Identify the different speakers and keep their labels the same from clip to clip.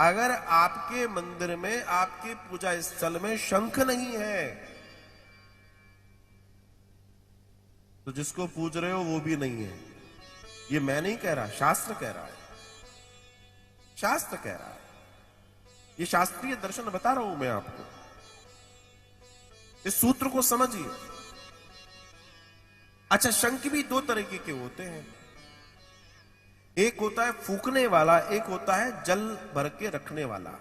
Speaker 1: अगर आपके मंदिर में, आपके पूजा स्थल में शंख नहीं है तो जिसको पूज रहे हो वो भी नहीं है। ये मैं नहीं कह रहा, शास्त्र कह रहा है, शास्त्र कह रहा है। ये शास्त्रीय दर्शन बता रहा हूं मैं आपको, इस सूत्र को समझिए। अच्छा, शंख भी दो तरीके के होते हैं, एक होता है फूकने वाला, एक होता है जल भर के रखने वाला।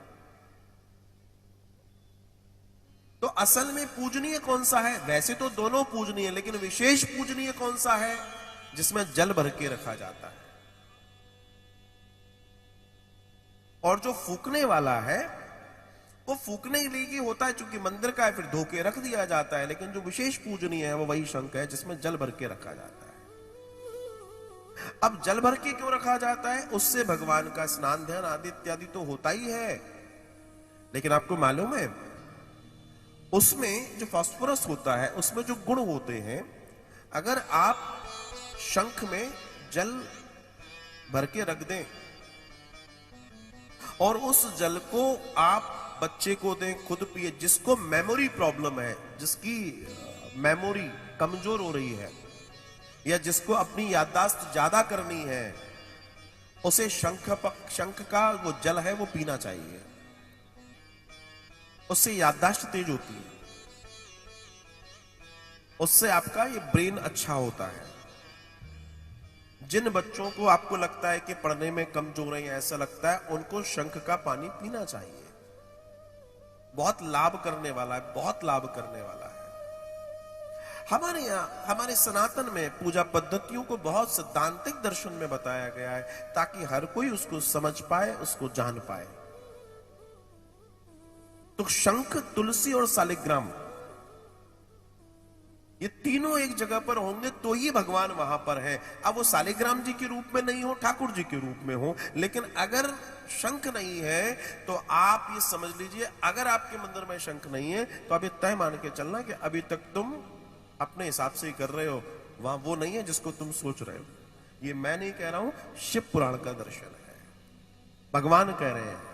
Speaker 1: तो असल में पूजनीय कौन सा है? वैसे तो दोनों पूजनीय, लेकिन विशेष पूजनीय कौन सा है? जिसमें जल भर के रखा जाता है। और जो फूकने वाला है वो फूकने के लिए होता है, चूंकि मंदिर का है, फिर धो के रख दिया जाता है। लेकिन जो विशेष पूजनीय है वो वही शंख है जिसमें जल भर के रखा जाता है। अब जल भर के क्यों रखा जाता है? उससे भगवान का स्नान ध्यान आदि इत्यादि तो होता ही है, लेकिन आपको मालूम है उसमें जो फास्फोरस होता है, उसमें जो गुण होते हैं, अगर आप शंख में जल भर के रख दें और उस जल को आप बच्चे को दें, खुद पिए, जिसको मेमोरी प्रॉब्लम है, जिसकी मेमोरी कमजोर हो रही है या जिसको अपनी याददाश्त ज्यादा करनी है, उसे शंख का वो जल है वो पीना चाहिए। उससे याददाश्त तेज होती है, उससे आपका ये ब्रेन अच्छा होता है। जिन बच्चों को आपको लगता है कि पढ़ने में कमजोर है, ऐसा लगता है, उनको शंख का पानी पीना चाहिए। बहुत लाभ करने वाला है, बहुत लाभ करने वाला है। हमारे यहां, हमारे सनातन में पूजा पद्धतियों को बहुत सिद्धांतिक दर्शन में बताया गया है, ताकि हर कोई उसको समझ पाए, उसको जान पाए। तो शंख, तुलसी और शालिग्राम, ये तीनों एक जगह पर होंगे तो ही भगवान वहां पर है। अब वो शालिग्राम जी के रूप में नहीं हो, ठाकुर जी के रूप में हो, लेकिन अगर शंख नहीं है तो आप ये समझ लीजिए, अगर आपके मंदिर में शंख नहीं है तो अभी तय मान के चलना कि अभी तक तुम अपने हिसाब से ही कर रहे हो, वहां वो नहीं है जिसको तुम सोच रहे हो। ये मैं नहीं कह रहा हूं, शिव पुराण का दर्शन है, भगवान कह रहे हैं।